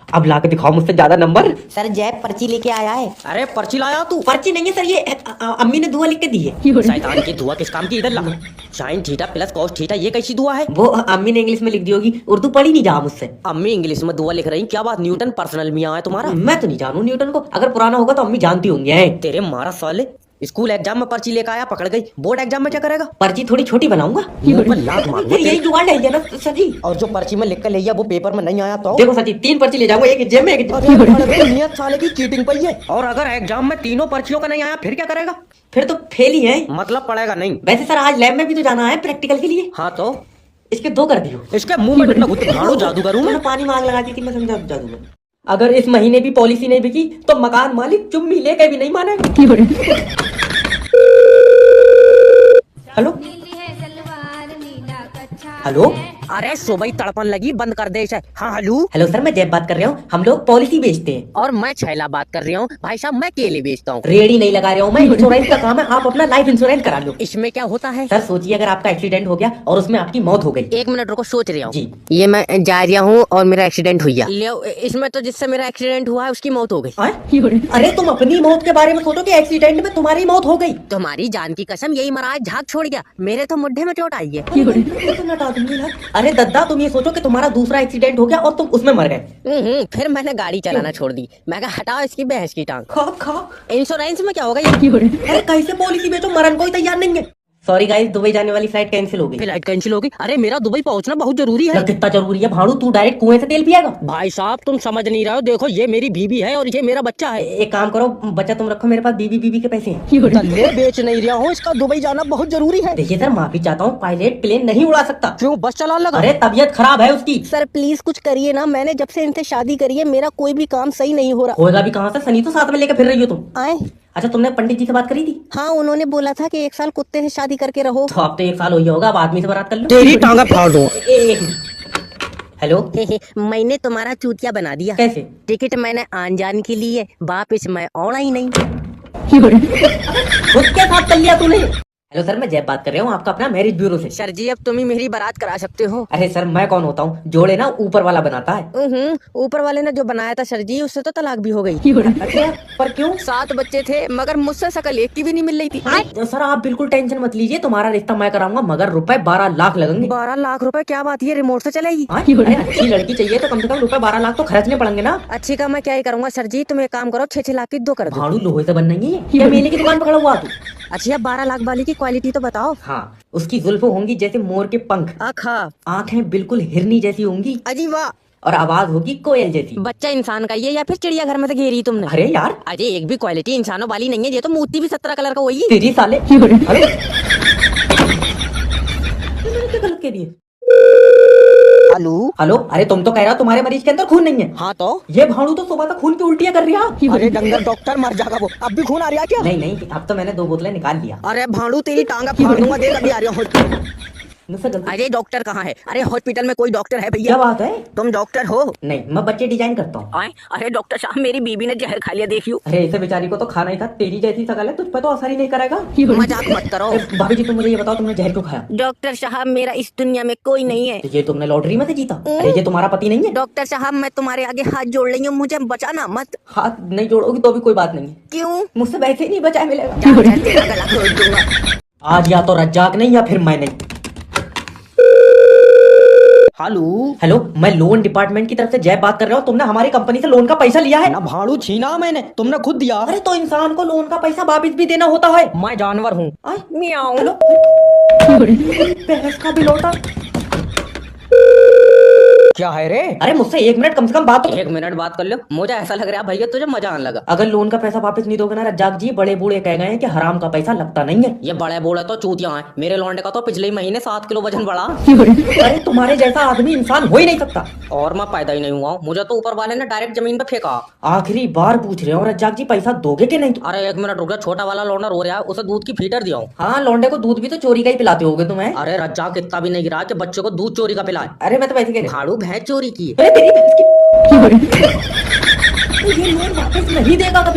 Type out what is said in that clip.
अब ला के दिखाओ मुझसे ज्यादा नंबर। सर जैब पर्ची लेके आया है। अरे पर्ची लाया तू? पर्ची नहीं है सर, ये अम्मी ने दुआ लिख के दी है। शैतान की दुआ किस काम की, इधर ला। Sine theta plus cos theta, ये कैसी दुआ है? वो अम्मी ने इंग्लिश में लिख दी होगी, उर्दू पढ़ी नहीं जा मुझसे। अम्मी इंग्लिश में दुआ लिख रही, क्या बात? न्यूटन पर्सनल मियाँ है तुम्हारा? मैं तो नहीं जानू न्यूटन को, अगर पुराना होगा तो अम्मी जानती होंगी। तेरे मारा साले, स्कूल एग्जाम में पर्ची लेकर आया, पकड़ गई। बोर्ड एग्जाम में क्या करेगा? पर्ची थोड़ी छोटी बनाऊंगा। मुंह पर लात मारूंगा फिर यही जुगाड़ है ना सर जी। और जो पर्ची में लिख कर ले वो पेपर में नहीं आया तो? देखो सर जी, 3 पर्ची ले जाऊंगा, एक जेब में एक नियत साले की चीटिंग पई है। और अगर एग्जाम में तीनों पर्चियों का नहीं आया फिर क्या करेगा? फिर तो फेल ही है। मतलब पड़ेगा नहीं। वैसे सर आज लैब में भी तो जाना है प्रैक्टिकल के लिए। हाँ तो इसके 2 कर दियो। इसके मुंह में घाड़ू जादू करूँ मैं? पानी मांग लगा दी थी, मैं समझा जादूगर। अगर इस महीने भी पॉलिसी नहीं बिकी तो मकान मालिक चुम्मी लेके भी नहीं मानेगा। Hello hello. अरे सुबह तड़पन लगी, बंद कर दे इसे। हाँ हेलो। हेलो सर, मैं जैब बात कर रहा हूँ। हम लोग पॉलिसी बेचते हैं। और मैं छैला बात कर रहा हूँ। भाई साहब मैं केले बेचता हूँ। रेडी नहीं लगा रहा हूँ मैं, इंश्योरेंस का काम है। आप अपना लाइफ इंश्योरेंस करा लो। इसमें क्या होता है? सर सोचिए, अगर आपका एक्सीडेंट हो गया और उसमें आपकी मौत हो गई। 1 मिनट रुको, सोच रहा हूँ जी। ये मैं जा रहा हूँ और मेरा एक्सीडेंट हुआ। इसमें तो जिससे मेरा एक्सीडेंट हुआ है उसकी मौत हो गई। अरे तुम अपनी मौत के बारे में सोचो कि एक्सीडेंट में तुम्हारी मौत हो गई। तुम्हारी जान की कसम, यही महाराज झाग छोड़ गया, मेरे तो मुड्ढे में चोट आई है। अरे दद्दा, तुम ये सोचो कि तुम्हारा दूसरा एक्सीडेंट हो गया और तुम उसमें मर गए। फिर मैंने गाड़ी चलाना छोड़ दी। मैं कहा हटाओ इसकी बहस की टांग। खा खा। इंश्योरेंस में क्या होगा ये? अरे कैसे पॉलिसी बेचो, मरण कोई तैयार नहीं है। सॉरी गाइस, दुबई जाने वाली फ्लाइट कैंसिल हो गई। फ्लाइट कैंसिल हो गई? अरे मेरा दुबई पहुंचना बहुत जरूरी है। कितना जरूरी है भाड़ू, तू डायरेक्ट कुएं से तेल पिएगा? भाई साहब तुम समझ नहीं रहे हो, देखो ये मेरी बीबी है और ये मेरा बच्चा है। एक काम करो, बच्चा तुम रखो, मेरे पास बीबी के पैसे हैं। तल्ले बेच नहीं रहा हूँ, इसका दुबई जाना बहुत जरूरी है। देखिए सर, माफी चाहता हूँ, पायलट प्लेन नहीं उड़ा सकता। क्यों, बस चलाने लगा? अरे तबीयत खराब है उसकी। सर प्लीज कुछ करिए ना, मैंने जब से इनसे शादी करी है मेरा कोई भी काम सही नहीं हो रहा। होएगा भी कहाँ से, सनी तो साथ में लेकर फिर रही हो तुम। आए? अच्छा, तुमने पंडित जी से बात करी थी? हाँ, उन्होंने बोला था कि 1 साल कुत्ते से शादी करके रहो। तो अब तो 1 साल हो ही होगा, अब आदमी से बात कर लो। तेरी टांगा फाड़ दूं। हेलो। मैंने तुम्हारा चूतिया बना दिया। कैसे? टिकट मैंने आन जान के लिए, वापिस मैं औड़ा ही नहीं। खुद क्या साथ कर लिया तूने? हेलो सर, मैं जैब बात कर रहा हूँ, आपका अपना मैरिज ब्यूरो से। सर जी अब तुम ही मेरी बारात करा सकते हो। अरे सर, मैं कौन होता हूँ? जोड़े ना ऊपर वाला बनाता है। ऊपर वाले ने जो बनाया था सर जी, उससे तो तलाक भी हो गई। अच्छा, पर क्यों? 7 बच्चे थे मगर मुझसे शकल एक की भी नहीं मिल रही थी। तो सर आप बिल्कुल टेंशन मत लीजिए, तुम्हारा रिश्ता मैं कराऊंगा, मगर रुपए 12 लाख लगेंगे। 12 लाख रुपए? क्या बात, ये रिमोट से चलेगी? अरे अच्छी लड़की चाहिए तो कम से कम रुपए 12 लाख तो खर्चने पड़ेंगे ना। अच्छी का मैं क्या ही करूंगा सर जी, तुम एक काम करो, 6-6 लाख की 2 कर दो। भाड़ू लोहे से बनना ही है क्या? मेले की दुकान पकड़ा हुआ तू? अच्छा 12 लाख वाली की क्वालिटी तो बताओ। हाँ, उसकी जुल्फ होंगी जैसे मोर के पंख, आंखें बिल्कुल हिरनी जैसी होंगी, अजी वाह, और आवाज होगी कोयल जैसी। बच्चा इंसान का ये या फिर चिड़िया घर में से घेरी तुमने? अरे यार, अजय एक भी क्वालिटी इंसानों वाली नहीं है, ये तो मूर्ति भी 17 कलर का वही। तेरी साले। अरे गलत कह दिए। Hello hello. अरे तुम तो कह रहा तुम्हारे मरीज के अंदर खून नहीं है। हाँ तो ये भाड़ू तो सुबह तक खून की उल्टियां कर रहा। अरे डंगर डॉक्टर मर जाएगा वो, अब भी खून आ रहा क्या? नहीं नहीं, अब तो मैंने 2 बोतलें निकाल लिया। अरे भाड़ू तेरी टांगा फाड़ दूंगा, देख अभी आ रहा हूँ। मुझसे गलती। अरे डॉक्टर कहाँ है? अरे हॉस्पिटल में कोई डॉक्टर है भैया? क्या बात है? तुम डॉक्टर हो? नहीं, मैं बच्चे डिजाइन करता हूँ। अरे डॉक्टर साहब मेरी बीबी ने जहर खा लिया, देखियो। अरे इसे बेचारी को तो खाना ही था, तेरी जैसी शकल है, तुझ पर तो असर ही नहीं करेगा। मजाक मत करो। भाभी जी तुम मुझे ये बताओ, तुमने जहर क्यों खाया? डॉक्टर साहब मेरा इस दुनिया में कोई नहीं है। तो ये तुमने लॉटरी में से जीता? अरे ये तुम्हारा पति नहीं है? डॉक्टर साहब मैं तुम्हारे आगे हाथ जोड़ रही हूँ, मुझे बचाना मत। हाथ नहीं जोड़ोगी तो भी कोई बात नहीं है। क्यों? मुझसे वैसे ही नहीं बचा मिलेगा। तेरा गला तोड़ दूंगा। आज या तो रज्जाक नहीं या फिर मैं नहीं। हेलो, मैं लोन डिपार्टमेंट की तरफ से जैब बात कर रहा हूँ। तुमने हमारी कंपनी से लोन का पैसा लिया है ना? भाड़ू छीना मैंने, तुमने खुद दिया। अरे तो इंसान को लोन का पैसा वापिस भी देना होता है। मैं जानवर हूँ। हेलो, भैंस का भी लौटा। क्या है रे? अरे मुझसे 1 मिनट कम से कम बात तो। 1 मिनट बात कर लो, मुझे ऐसा लग रहा है भैया तुझे मजा आने लगा। अगर लोन का पैसा वापस नहीं दोगे ना रज्जाक जी, बड़े बूढ़े कह गए हैं कि हराम का पैसा लगता नहीं है। ये बड़े बूढ़े तो चूतिया हैं, मेरे लौंडे का तो पिछले महीने 7 किलो वजन बढ़ा। अरे तुम्हारे जैसा आदमी इंसान हो ही नहीं सकता। और मैं पैदा ही नहीं हुआ हूँ, मुझे तो ऊपर वाले ने डायरेक्ट जमीन पे फेंका। आखिरी बार पूछ रहे हो रज्जाक जी, पैसा दोगे कि नहीं? अरे 1 मिनट रुक जा, छोटा वाला लौंडा रो रहा है, उसे दूध की फीटर दिया हूँ। हाँ, लौंडे को दूध भी तो चोरी का ही पिलाते होगे तुम्हें। अरे रज्जाक इतना भी नहीं गिरा कि बच्चे को दूध चोरी का पिलाए। अरे मैं तो वैसे कह रहा भाड़ू भैंस चोरी की। हूँ। अरे तेरी भैंस की। ये लोन वापस नहीं देगा कभी।